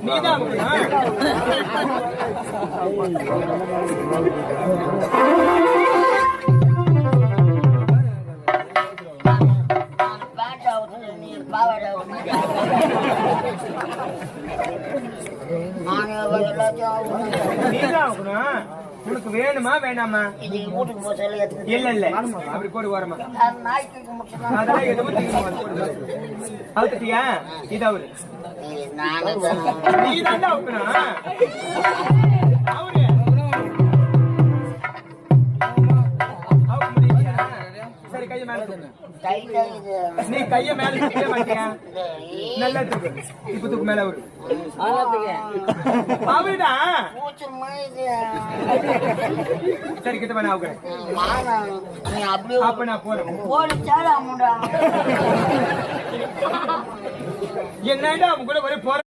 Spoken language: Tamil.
நீதான் உனக்கு வேணுமா வேண்டாமா? இல்ல இல்ல அப்படி போடு ஓரமா. அதெல்லாம் எதுவும் அவுத்துட்டியா? இது அவரு நீ தான் அவுக்கணும். அவரு அவுக்க முடியலையா? சரி கைய மேல நீ கைய மேல தூக்க மாட்டியா? நல்லா தூக்கு. இப்ப தூக்கு மேல அவரு அவருதான். சரி கிட்ட வேணா அவுக்கிறேன். அப்ப நான் போறேன். என்னடா அவங்க கூட ஒரே போற